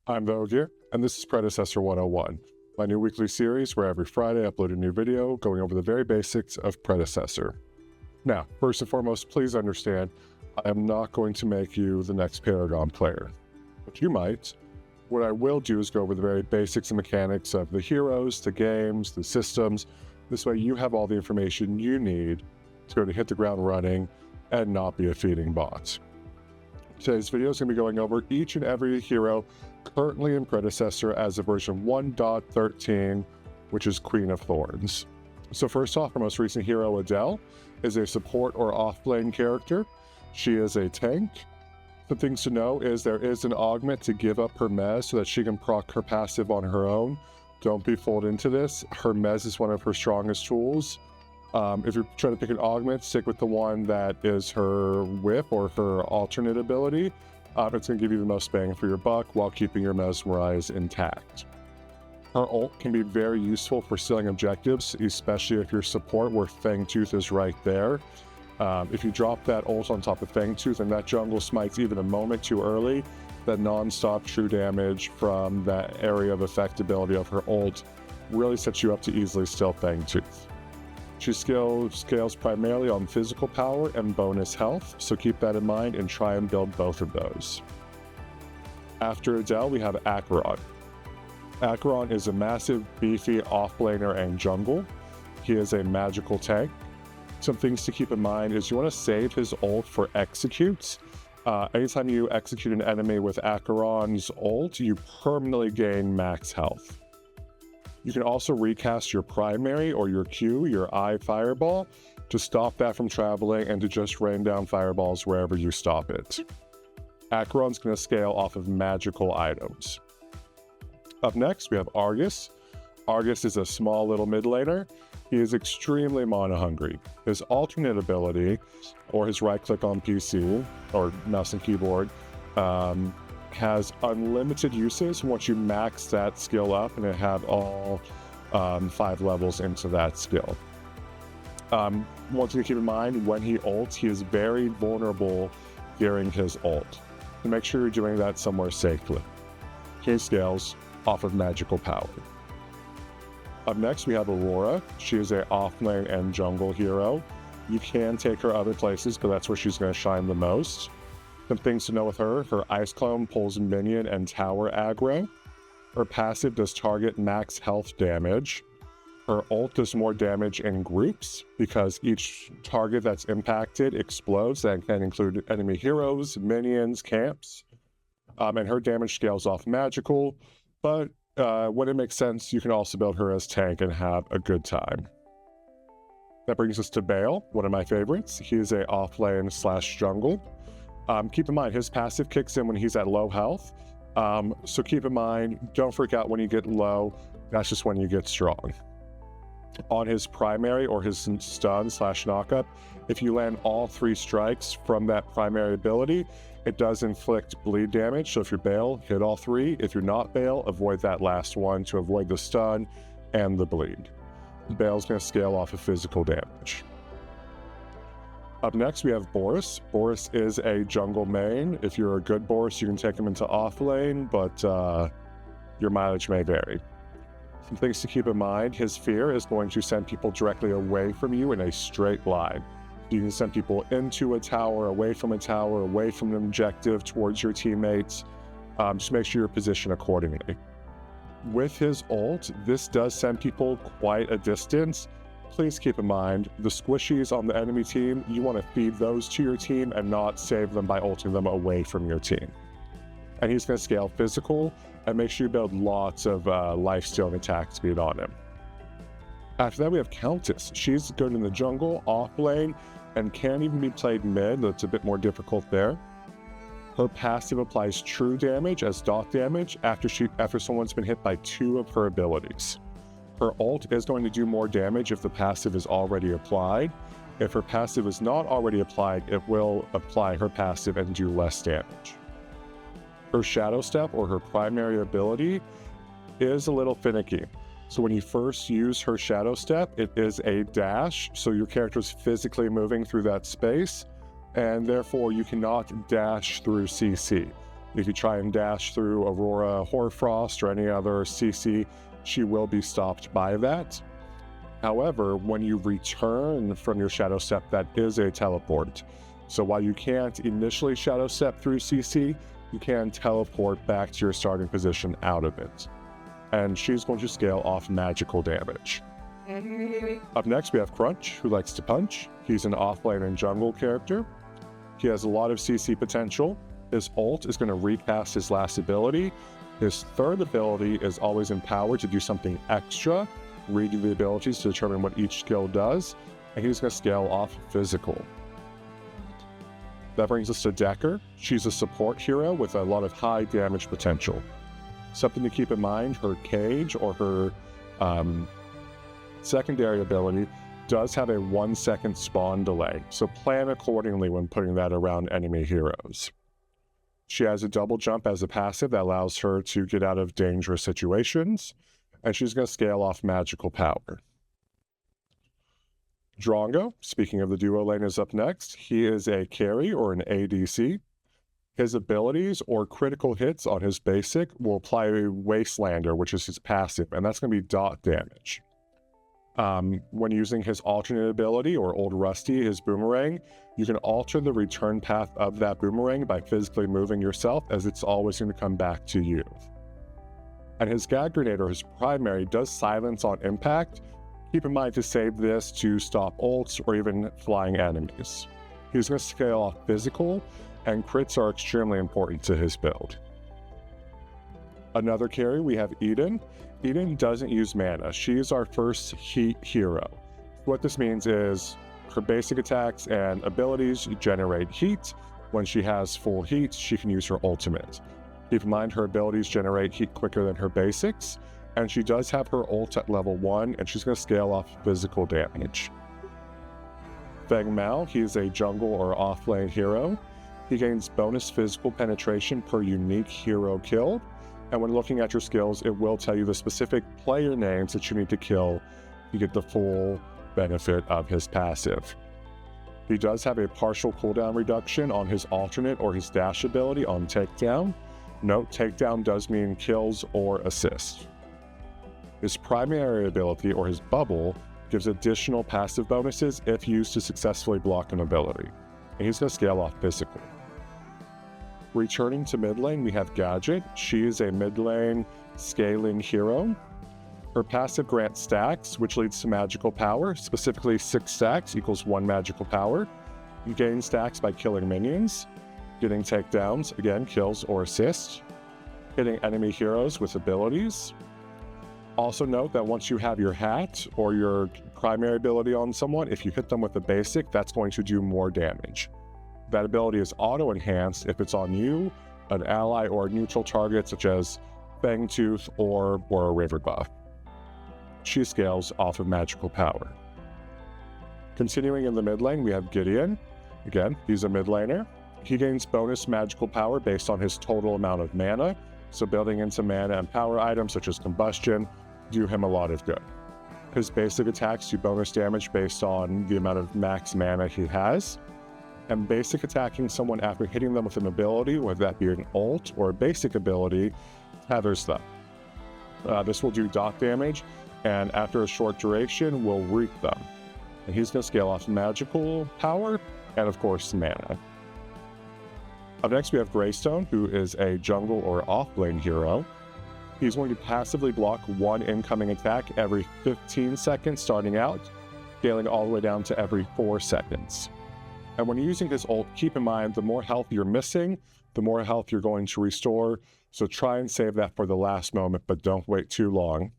I'm Vogue here, and this is Predecessor 101, my new weekly series where every Friday I upload a new video going over the very basics of Predecessor. Now, first and foremost, please understand, I am not going to make you the next Paragon player, but you might. What I will do is go over the very basics and mechanics of the heroes, the games, the systems. This way you have all the information you need to be able to hit the ground running and not be a feeding bot. Today's video is going to be going over each and every hero currently in Predecessor as of version 1.13, which is Queen of Thorns. So first off, our most recent hero, Adele, is a support or off-lane character. She is a tank. The things to know is there is an augment to give up her mez so that she can proc her passive on her own. Don't be fooled into this. Her mez is one of her strongest tools. If you're trying to pick an augment, stick with the one that is her whip or her alternate ability. It's going to give you the most bang for your buck while keeping your mesmerize intact. Her ult can be very useful for stealing objectives, especially if your support where Fangtooth is right there. If you drop that ult on top of Fangtooth and that jungle smites even a moment too early, that non-stop true damage from that area of effectability of her ult really sets you up to easily steal Fangtooth. She scales primarily on physical power and bonus health, so keep that in mind and try and build both of those. After Adele, we have Acheron. Acheron is a massive, beefy offlaner and jungle. He is a magical tank. Some things to keep in mind is you want to save his ult for executes. Anytime you execute an enemy with Acheron's ult, you permanently gain max health. You can also recast your primary or your Q, your I fireball, to stop that from traveling and to just rain down fireballs wherever you stop it. Acheron's going to scale off of magical items. Up next, we have Argus. Argus is a small little mid laner. He is extremely mana hungry. His alternate ability, or his right click on PC, or mouse and keyboard, has unlimited uses once you max that skill up and have all 5 levels into that skill. One thing to keep in mind, when he ults, he is very vulnerable during his ult. So make sure you're doing that somewhere safely. He scales off of magical power. Up next, we have Aurora. She is a offlane and jungle hero. You can take her other places, but that's where she's going to shine the most. Some things to know with her: her Ice Clone pulls minion and tower aggro. Her passive does target max health damage. Her ult does more damage in groups because each target that's impacted explodes. That can include enemy heroes, minions, camps. And her damage scales off magical, but when it makes sense, you can also build her as tank and have a good time. That brings us to Bale, one of my favorites. He is a offlane / jungle. Keep in mind, his passive kicks in when he's at low health. So keep in mind, don't freak out when you get low. That's just when you get strong. On his primary or his stun / knockup, if you land all 3 strikes from that primary ability, it does inflict bleed damage. So if you're Bale, hit all 3. If you're not Bale, avoid that last one to avoid the stun and the bleed. Bale's going to scale off of physical damage. Up next, we have Boris. Boris is a jungle main. If you're a good Boris, you can take him into offlane, but your mileage may vary. Some things to keep in mind: his fear is going to send people directly away from you in a straight line. You can send people into a tower, away from an objective, towards your teammates. Just make sure you're positioned accordingly. With his ult, this does send people quite a distance. Please keep in mind, the squishies on the enemy team, you want to feed those to your team and not save them by ulting them away from your team. And he's going to scale physical, and make sure you build lots of life-stealing attack speed on him. After that, we have Countess. She's good in the jungle, off lane, and can even be played mid. That's a bit more difficult there. Her passive applies true damage as dot damage after someone's been hit by 2 of her abilities. Her ult is going to do more damage if the passive is already applied. If her passive is not already applied, it will apply her passive and do less damage. Her Shadow Step, or her primary ability, is a little finicky. So when you first use her Shadow Step, it is a dash, so your character is physically moving through that space, and therefore you cannot dash through CC. If you try and dash through Aurora Hoarfrost or any other CC, she will be stopped by that. However, when you return from your Shadow Step, that is a teleport. So while you can't initially Shadow Step through CC, you can teleport back to your starting position out of it. And she's going to scale off magical damage. Up next, we have Crunch, who likes to punch. He's an offlane and jungle character. He has a lot of CC potential. His ult is going to recast his last ability. His third ability is always empowered to do something extra, reading the abilities to determine what each skill does, and he's going to scale off physical. That brings us to Decker. She's a support hero with a lot of high damage potential. Something to keep in mind, her cage or her secondary ability does have a 1-second spawn delay, so plan accordingly when putting that around enemy heroes. She has a double jump as a passive that allows her to get out of dangerous situations, and she's going to scale off magical power. Drongo, speaking of the duo lane, is up next. He is a carry or an ADC. His abilities or critical hits on his basic will apply a Wastelander, which is his passive, and that's going to be dot damage. When using his alternate ability or Old Rusty, his boomerang, you can alter the return path of that boomerang by physically moving yourself, as it's always going to come back to you. And his Gag Grenade or his primary does silence on impact. Keep in mind to save this to stop ults or even flying enemies. He's going to scale off physical, and crits are extremely important to his build. Another carry, we have Eden. Eden doesn't use mana. She's our first heat hero. What this means is her basic attacks and abilities generate heat. When she has full heat, she can use her ultimate. Keep in mind her abilities generate heat quicker than her basics, and she does have her ult at level 1, and she's going to scale off physical damage. Feng Mao, he is a jungle or offlane hero. He gains bonus physical penetration per unique hero killed, and when looking at your skills, it will tell you the specific player names that you need to kill to get the full benefit of his passive. He does have a partial cooldown reduction on his alternate or his dash ability on takedown. Note, takedown does mean kills or assists. His primary ability, or his bubble, gives additional passive bonuses if used to successfully block an ability, and he's going to scale off physical. Returning to mid lane, we have Gadget. She is a mid lane scaling hero. Her passive grants stacks, which leads to magical power. Specifically, 6 stacks equals 1 magical power. You gain stacks by killing minions, getting takedowns, again, kills or assists, hitting enemy heroes with abilities. Also note that once you have your hat or your primary ability on someone, if you hit them with a basic, that's going to do more damage. That ability is auto-enhanced if it's on you, an ally, or a neutral target such as Fangtooth or a River buff. She scales off of magical power. Continuing in the mid lane, we have Gideon. Again, he's a mid laner. He gains bonus magical power based on his total amount of mana, so building into mana and power items such as Combustion do him a lot of good. His basic attacks do bonus damage based on the amount of max mana he has, and basic attacking someone after hitting them with an ability, whether that be an ult or a basic ability, tethers them. This will do dot damage, and after a short duration will reap them. And he's going to scale off magical power and of course mana. Up next we have Greystone, who is a jungle or offlane hero. He's going to passively block 1 incoming attack every 15 seconds starting out, scaling all the way down to every 4 seconds. And when you're using his ult, keep in mind the more health you're missing, the more health you're going to restore, so try and save that for the last moment, but don't wait too long.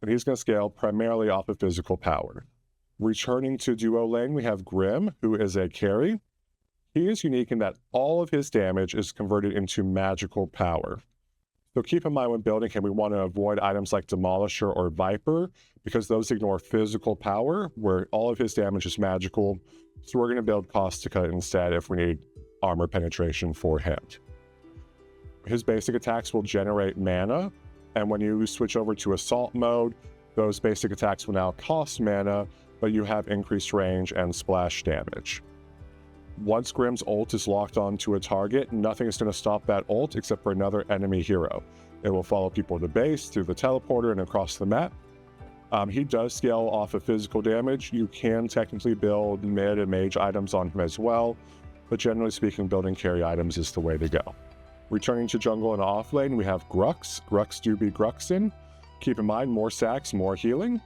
And he's going to scale primarily off of physical power. Returning to duo lane, we have Grim, who is a carry. He is unique in that all of his damage is converted into magical power. So keep in mind when building him, we want to avoid items like Demolisher or Viper, because those ignore physical power, where all of his damage is magical. So we're going to build Cost to Cut instead if we need armor penetration for him. His basic attacks will generate mana, and when you switch over to Assault mode, those basic attacks will now cost mana, but you have increased range and splash damage. Once Grimm's ult is locked onto a target, nothing is going to stop that ult except for another enemy hero. It will follow people to base, through the teleporter, and across the map. He does scale off of physical damage. You can technically build mid and mage items on him as well, but generally speaking, building carry items is the way to go. Returning to jungle and off lane, we have Grux. Grux do be Gruxin. Keep in mind, more stacks, more healing.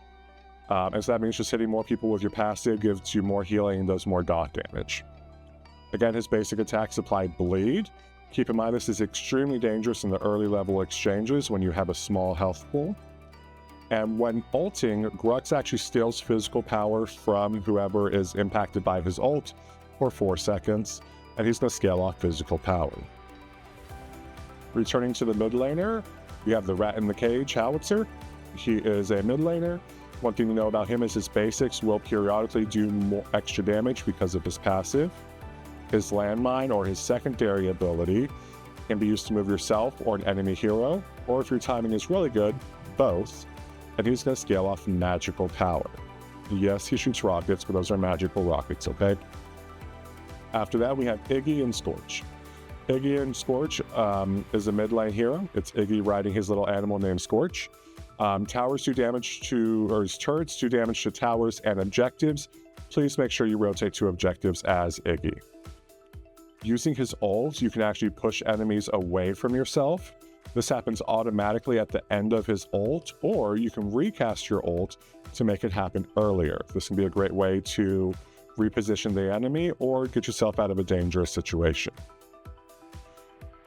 And so that means just hitting more people with your passive gives you more healing and does more dot damage. Again, his basic attacks apply bleed. Keep in mind, this is extremely dangerous in the early level exchanges when you have a small health pool. And when ulting, Grux actually steals physical power from whoever is impacted by his ult for 4 seconds, and he's going to scale off physical power. Returning to the mid laner, we have the Rat in the Cage Howitzer. He is a mid laner. One thing to know about him is his basics will periodically do more extra damage because of his passive. His landmine, or his secondary ability, can be used to move yourself or an enemy hero, or if your timing is really good, both, and he's going to scale off magical power. Yes, he shoots rockets, but those are magical rockets, okay? After that, we have Iggy and Scorch. Iggy and Scorch is a mid lane hero. It's Iggy riding his little animal named Scorch. Towers do damage to, or his turrets do damage to towers and objectives. Please make sure you rotate to objectives as Iggy. Using his ult, you can actually push enemies away from yourself. This happens automatically at the end of his ult, or you can recast your ult to make it happen earlier. This can be a great way to reposition the enemy or get yourself out of a dangerous situation.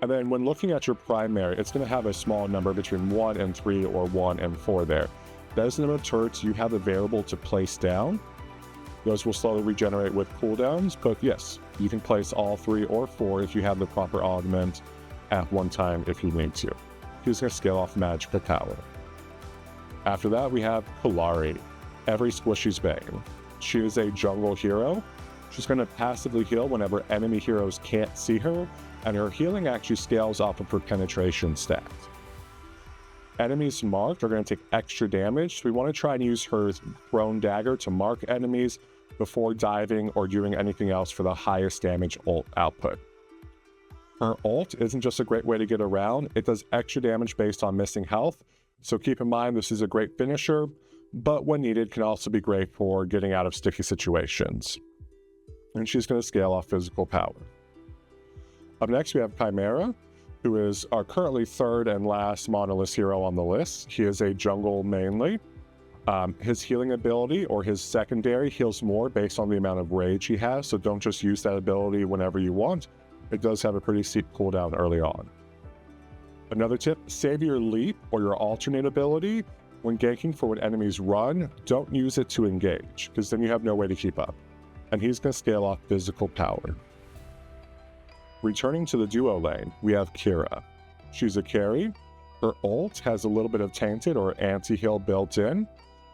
And then when looking at your primary, it's going to have a small number between 1 and 3 or 1 and 4 there. That is the number of turrets you have available to place down. Those will slowly regenerate with cooldowns, but yes, you can place all 3 or 4 if you have the proper augment at one time if you need to. He's going to scale off magical power. After that, we have Polari, every squishy's bane. She is a jungle hero. She's going to passively heal whenever enemy heroes can't see her, and her healing actually scales off of her penetration stat. Enemies marked are going to take extra damage, so we want to try and use her thrown dagger to mark enemies before diving or doing anything else for the highest damage ult output. Her ult isn't just a great way to get around, it does extra damage based on missing health, so keep in mind this is a great finisher, but when needed can also be great for getting out of sticky situations. And she's going to scale off physical power. Up next we have Chimera, who is our currently third and last monolith hero on the list. He is a jungle mainly. His healing ability, or his secondary, heals more based on the amount of rage he has, so don't just use that ability whenever you want. It does have a pretty steep cooldown early on. Another tip, save your leap or your alternate ability when ganking for when enemies run. Don't use it to engage, because then you have no way to keep up. And he's going to scale off physical power. Returning to the duo lane, we have Kira. She's a carry. Her ult has a little bit of tainted or anti-heal built in.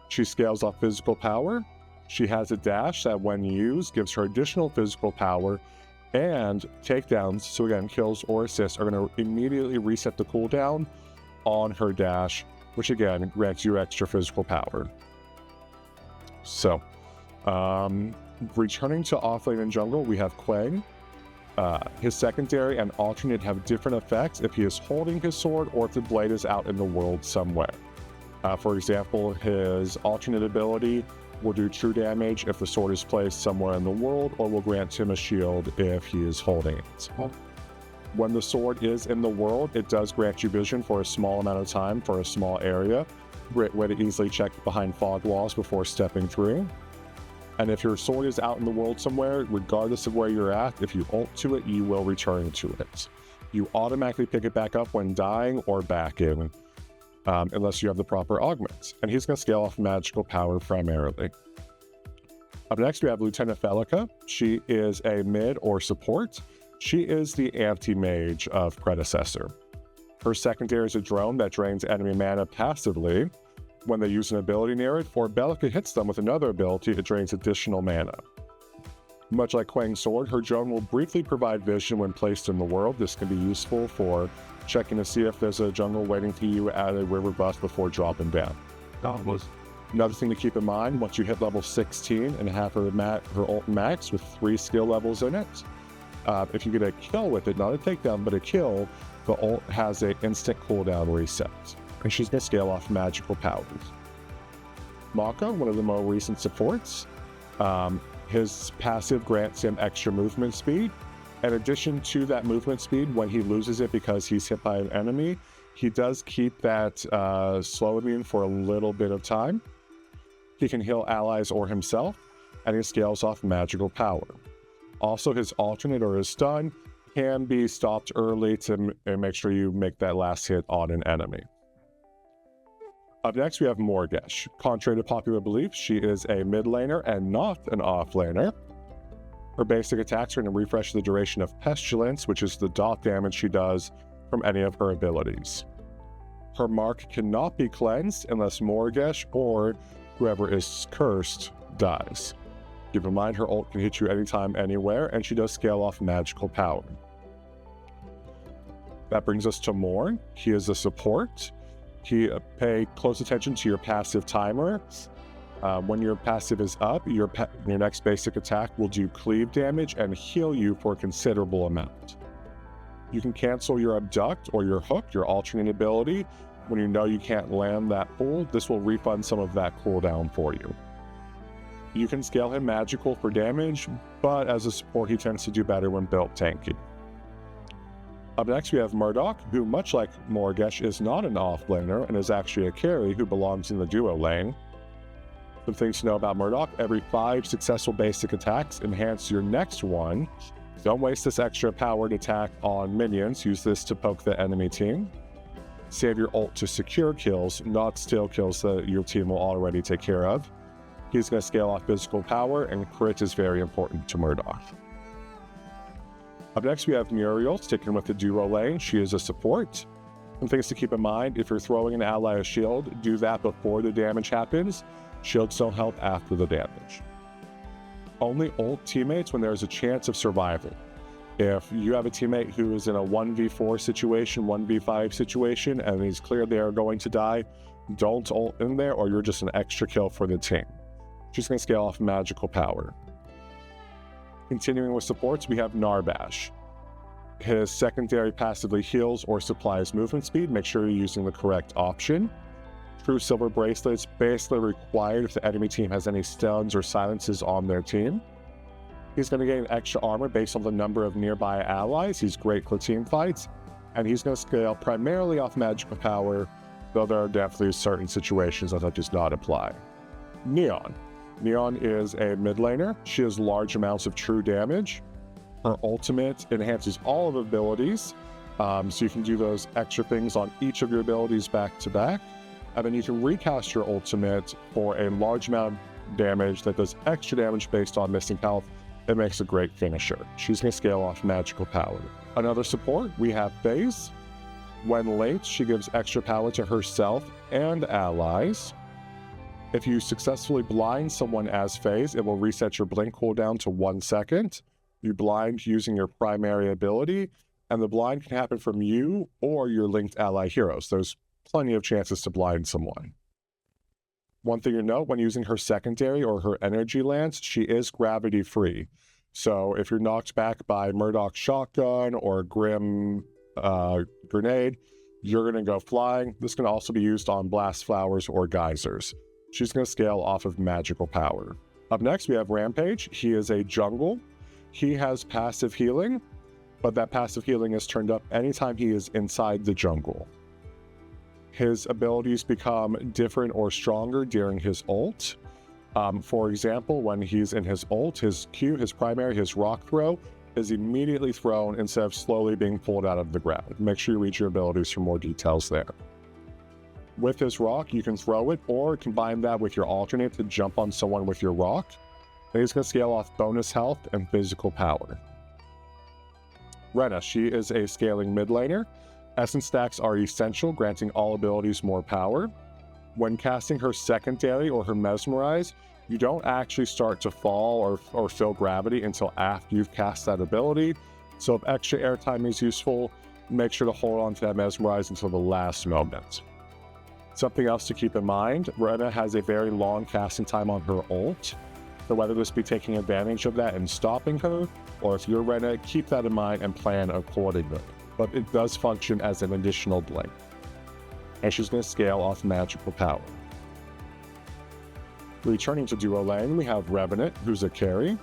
She scales off physical power. She has a dash that when used gives her additional physical power, and takedowns, so again kills or assists, are going to immediately reset the cooldown on her dash, which again grants you extra physical power. So returning to offlane and jungle, we have Quang. His secondary and alternate have different effects if he is holding his sword or if the blade is out in the world somewhere. For example, his alternate ability will do true damage if the sword is placed somewhere in the world, or will grant him a shield if he is holding it. When the sword is in the world, it does grant you vision for a small amount of time for a small area. Great way to easily check behind fog walls before stepping through. And if your sword is out in the world somewhere, regardless of where you're at, if you ult to it, you will return to it. You automatically pick it back up when dying or back in, unless you have the proper augments. And he's going to scale off magical power primarily. Up next, we have Lieutenant Felica. She is a mid or support. She is the anti-mage of Predecessor. Her secondary is a drone that drains enemy mana passively when they use an ability near it, or Belica hits them with another ability, it drains additional mana. Much like Quang's sword, her drone will briefly provide vision when placed in the world. This can be useful for checking to see if there's a jungle waiting for you at a river bus before dropping down. Another thing to keep in mind, once you hit level 16 and have her ult max with 3 skill levels in it, if you get a kill with it, not a takedown, but a kill, the ult has an instant cooldown reset, and she's going to scale off magical powers. Mako, one of the more recent supports, his passive grants him extra movement speed. In addition to that movement speed, when he loses it because he's hit by an enemy, he does keep that slow immune for a little bit of time. He can heal allies or himself, and he scales off magical power. Also, his alternate or his stun can be stopped early to make sure you make that last hit on an enemy. Up next, we have Morgesh. Contrary to popular belief, she is a mid laner and not an off laner. Her basic attacks are going to refresh the duration of Pestilence, which is the dot damage she does from any of her abilities. Her mark cannot be cleansed unless Morgesh or whoever is cursed dies. Keep in mind, her ult can hit you anytime, anywhere, and she does scale off magical power. That brings us to Morn. He is a support. Pay close attention to your passive timer. When your passive is up, your next basic attack will do cleave damage and heal you for a considerable amount. You can cancel your abduct or your hook, your alternate ability, when you know you can't land that pull. This will refund some of that cooldown for you. You can scale him magical for damage, but as a support, he tends to do better when built tanky. Up next, we have Murdoch, who, much like Morgesh, is not an off-laner and is actually a carry who belongs in the duo lane. Some things to know about Murdoch: every 5 successful basic attacks enhance your next one. Don't waste this extra powered attack on minions. Use this to poke the enemy team. Save your ult to secure kills, not steal kills that your team will already take care of. He's going to scale off physical power, and crit is very important to Murdoch. Up next, we have Muriel, sticking with the duo lane. She is a support. Some things to keep in mind: if you're throwing an ally a shield, do that before the damage happens. Shields don't help after the damage. Only ult teammates when there's a chance of survival. If you have a teammate who is in a 1v4 situation, 1v5 situation, and he's clear they are going to die, don't ult in there, or you're just an extra kill for the team. She's going to scale off magical power. Continuing with supports, we have Narbash. His secondary passively heals or supplies movement speed. Make sure you're using the correct option. True silver bracelets basically required if the enemy team has any stuns or silences on their team. He's going to gain extra armor based on the number of nearby allies. He's great for team fights, and he's going to scale primarily off magical power, though there are definitely certain situations that does not apply. Neon. Neon is a mid laner. She has large amounts of true damage. Her ultimate enhances all of abilities, so you can do those extra things on each of your abilities back to back, and then you can recast your ultimate for a large amount of damage that does extra damage based on missing health. It makes a great finisher. She's going to scale off magical power. Another support, we have FaZe. When linked, she gives extra power to herself and allies. If you successfully blind someone as FaZe, it will reset your blink cooldown to 1 second. You blind using your primary ability, and the blind can happen from you or your linked ally heroes. There's plenty of chances to blind someone. One thing to note, when using her secondary or her energy lance, she is gravity free. So if you're knocked back by Murdoch's shotgun or Grim grenade, you're going to go flying. This can also be used on blast flowers or geysers. She's going to scale off of magical power. Up next, we have Rampage. He is a jungle. He has passive healing, but that passive healing is turned up anytime he is inside the jungle. His abilities become different or stronger during his ult. For example, when he's in his ult, his Q, his primary, his rock throw, is immediately thrown instead of slowly being pulled out of the ground. Make sure you read your abilities for more details there. With his rock, you can throw it or combine that with your alternate to jump on someone with your rock. And he's going to scale off bonus health and physical power. Rena, she is a scaling mid laner. Essence stacks are essential, granting all abilities more power. When casting her secondary or her mesmerize, you don't actually start to fall or feel gravity until after you've cast that ability. So if extra airtime is useful, make sure to hold on to that mesmerize until the last moment. Something else to keep in mind, Rena has a very long casting time on her ult, so whether this be taking advantage of that and stopping her, or if you're Rena, keep that in mind and plan accordingly. But it does function as an additional blink. And she's going to scale off magical power. Returning to duo lane, we have Revenant, who's a carry.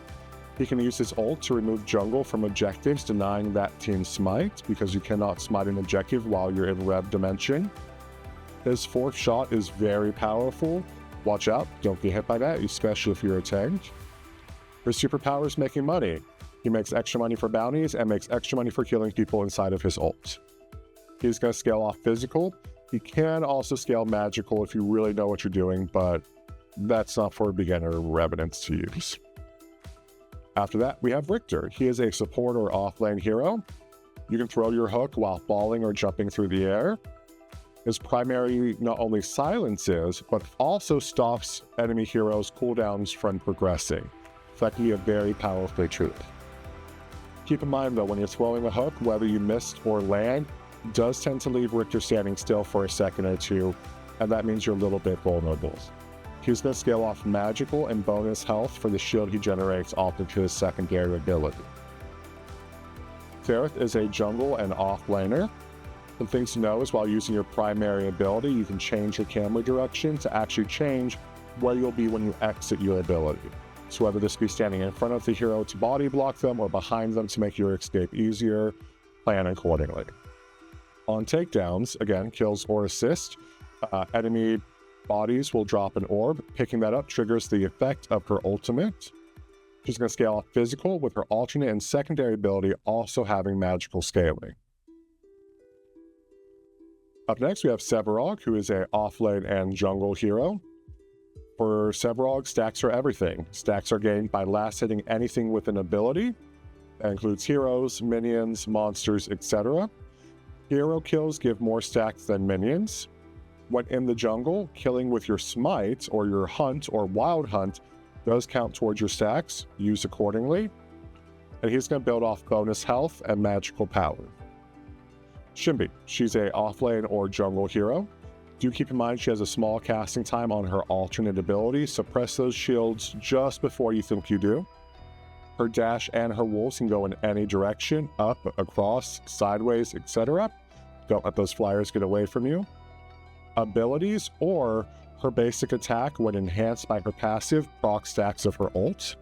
He can use his ult to remove jungle from objectives, denying that team smite, because you cannot smite an objective while you're in Rev dimension. His fourth shot is very powerful. Watch out, don't get hit by that, especially if you're a tank. Her superpower is making money. He makes extra money for bounties and makes extra money for killing people inside of his ult. He's going to scale off physical. He can also scale magical if you really know what you're doing, but that's not for beginner Revenants to use. After that, we have Richter. He is a support or offlane hero. You can throw your hook while falling or jumping through the air. His primary not only silences, but also stops enemy heroes' cooldowns from progressing. So that can be a very powerful trait. Keep in mind though, when you're throwing a hook, whether you missed or land, does tend to leave Richter standing still for a second or two, and that means you're a little bit vulnerable. He's going to scale off magical and bonus health for the shield he generates off of his secondary ability. Ferrith is a jungle and off-laner. Some things to know is while using your primary ability, you can change your camera direction to actually change where you'll be when you exit your ability. So whether this be standing in front of the hero to body block them or behind them to make your escape easier, plan accordingly. On takedowns, again, kills or assist, enemy bodies will drop an orb. Picking that up triggers the effect of her ultimate. She's going to scale off physical with her alternate and secondary ability also having magical scaling. Up next, we have Sevarog, who is a offlane and jungle hero. For Sevarog, stacks are everything. Stacks are gained by last hitting anything with an ability. That includes heroes, minions, monsters, etc. Hero kills give more stacks than minions. When in the jungle, killing with your smite or your hunt or wild hunt does count towards your stacks, used accordingly. And he's going to build off bonus health and magical power. Shimbi, she's a offlane or jungle hero. Do keep in mind she has a small casting time on her alternate ability, so press those shields just before you think you do. Her dash and her wolves can go in any direction, up, across, sideways, etc. Don't let those flyers get away from you. Abilities or her basic attack when enhanced by her passive proc stacks of her ult.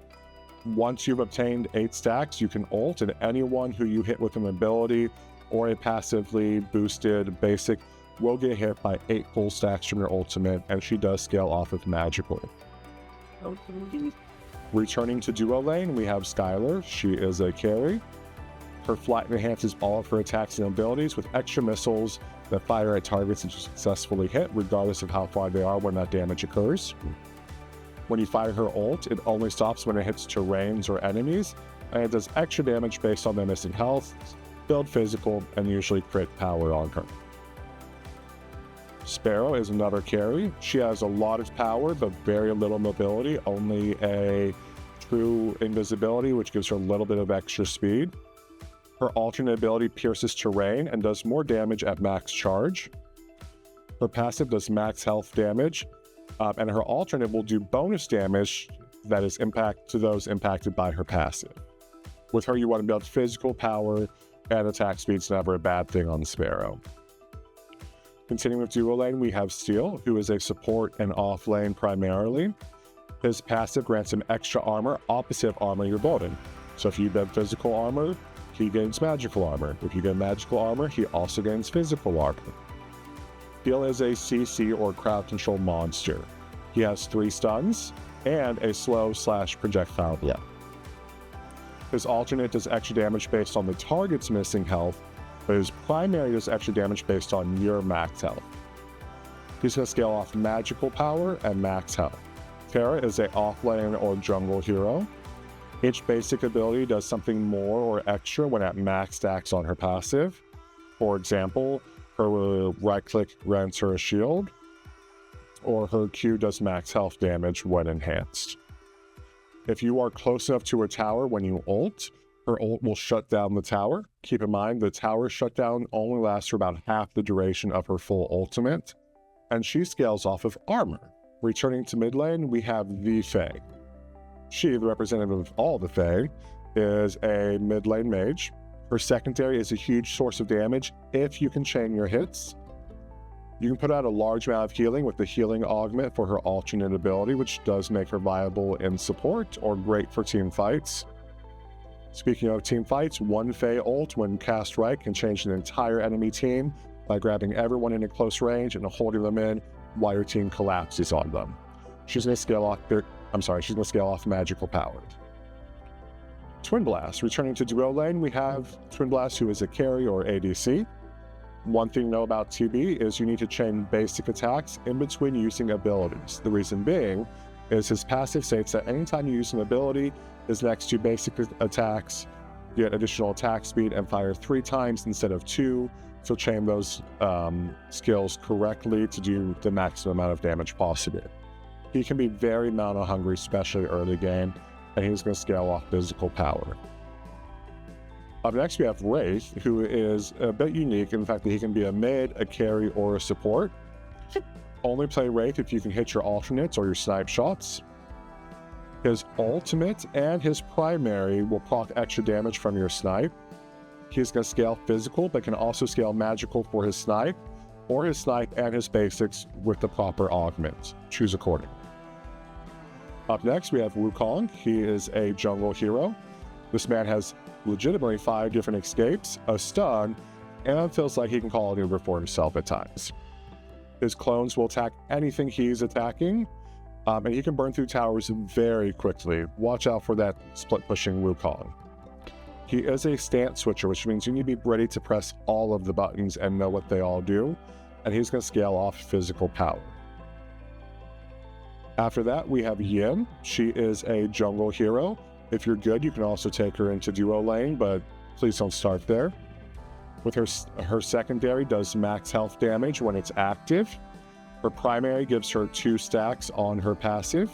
Once you've obtained 8 stacks, you ult, and anyone who you hit with an ability or a passively boosted basic will get hit by 8 full stacks from your ultimate, and she does scale off of magical. Returning to duo lane, we have Skylar. She is a carry. Her flight enhances all of her attacks and abilities with extra missiles that fire at targets that you successfully hit, regardless of how far they are when that damage occurs. When you fire her ult, it only stops when it hits terrains or enemies, and it does extra damage based on their missing health, build physical, and usually crit power on her. Sparrow is another carry. She has a lot of power, but very little mobility, only a true invisibility, which gives her a little bit of extra speed. Her alternate ability pierces terrain and does more damage at max charge. Her passive does max health damage, and her alternate will do bonus damage that is impact to those impacted by her passive. With her, you want to build physical power, and attack speed's never a bad thing on Sparrow. Continuing with duo lane, we have Steel, who is a support and off lane primarily. His passive grants him extra armor opposite of armor you're building. So if you build physical armor, he gains magical armor. If you get magical armor, he also gains physical armor. Steel is a CC or crowd control monster. He has 3 stuns and a slow/projectile blow. His alternate does extra damage based on the target's missing health, but his primary does extra damage based on your max health. He's going to scale off magical power and max health. Terra is a offlane or jungle hero. Each basic ability does something more or extra when at max stacks on her passive. For example, her right-click grants her a shield, or her Q does max health damage when enhanced. If you are close enough to a tower when you ult, her ult will shut down the tower. Keep in mind, the tower shutdown only lasts for about half the duration of her full ultimate. and she scales off of armor. Returning to mid lane, we have the Fae. She, the representative of all the Fae, is a mid lane mage. Her secondary is a huge source of damage if you can chain your hits. You can put out a large amount of healing with the healing augment for her alternate ability, which does make her viable in support or great for team fights. Speaking of team fights, one Fae ult, when cast right, can change an entire enemy team by grabbing everyone in a close range and holding them in while your team collapses on them. She's going to scale off magical powered. Twin Blast. Returning to duo lane, we have Twin Blast, who is a carry or ADC. One thing to know about TB is you need to chain basic attacks in between using abilities. The reason being is his passive states that anytime you use an ability, his next two basic attacks get additional attack speed and fire 3 times instead of 2. So chain those skills correctly to do the maximum amount of damage possible. He can be very mana hungry, especially early game, and he's going to scale off physical power. Up next, we have Wraith, who is a bit unique in the fact that he can be a mid, a carry, or a support. Only play Wraith if you can hit your alternates or your snipe shots. His ultimate and his primary will proc extra damage from your snipe. He's going to scale physical, but can also scale magical for his snipe, or his snipe and his basics with the proper augment. Choose accordingly. Up next, we have Wukong. He is a jungle hero. This man has legitimately 5 different escapes, a stun, and feels like he can call an Uber for himself at times. His clones will attack anything he's attacking, and he can burn through towers very quickly. Watch out for that split-pushing Wukong. He is a stance switcher, which means you need to be ready to press all of the buttons and know what they all do, and he's going to scale off physical power. After that, we have Yin. She is a jungle hero. If you're good, you can also take her into duo lane, but please don't start there. With her secondary does max health damage when it's active. Her primary gives her 2 stacks on her passive.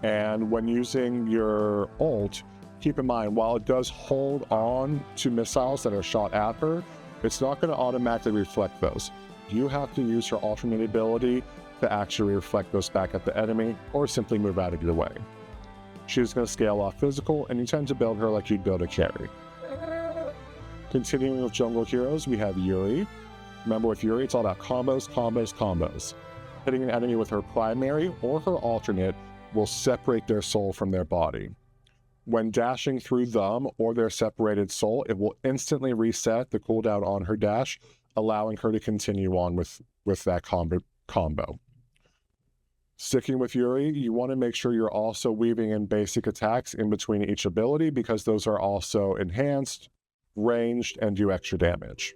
And when using your ult, keep in mind, while it does hold on to missiles that are shot at her, it's not going to automatically reflect those. You have to use her alternate ability to actually reflect those back at the enemy, or simply move out of your way. She's going to scale off physical, and you tend to build her like you'd build a carry. Continuing with jungle heroes, we have Yuri. Remember, with Yuri, it's all about combos, combos, combos. Hitting an enemy with her primary or her alternate will separate their soul from their body. When dashing through them or their separated soul, it will instantly reset the cooldown on her dash, allowing her to continue on with that combo. Sticking with Yuri, you want to make sure you're also weaving in basic attacks in between each ability, because those are also enhanced, ranged, and do extra damage.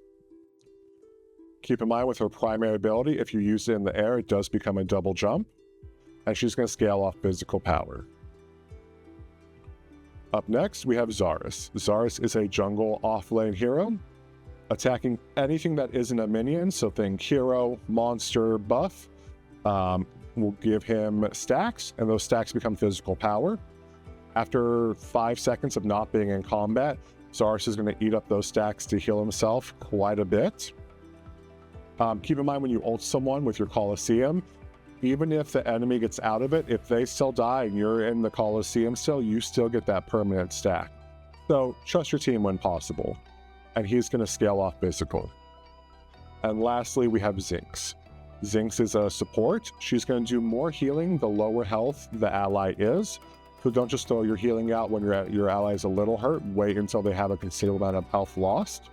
Keep in mind, with her primary ability, if you use it in the air, it does become a double jump, and she's going to scale off physical power. Up next, we have Zarus. Zarus is a jungle off-lane hero, attacking anything that isn't a minion, so think hero, monster, buff. Will give him stacks, and those stacks become physical power. After 5 seconds of not being in combat, Zarus is going to eat up those stacks to heal himself quite a bit. Keep in mind, when you ult someone with your Colosseum, even if the enemy gets out of it, if they still die and you're in the Colosseum still, you still get that permanent stack. So trust your team when possible. And he's going to scale off physical. And lastly, we have Zinx. Zinx is a support. She's going to do more healing the lower health the ally is. So don't just throw your healing out when your ally is a little hurt. Wait until they have a considerable amount of health lost.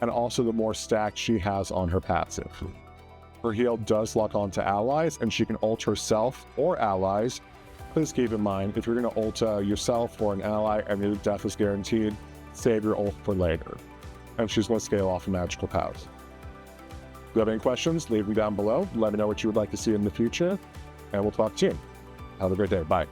And also the more stacks she has on her passive. Her heal does lock onto allies, and she can ult herself or allies. Please keep in mind, if you're going to ult yourself or an ally and your death is guaranteed, save your ult for later. And she's going to scale off of magical powers. If you have any questions, leave them down below. Let me know what you would like to see in the future, and we'll talk to you. Have a great day. Bye.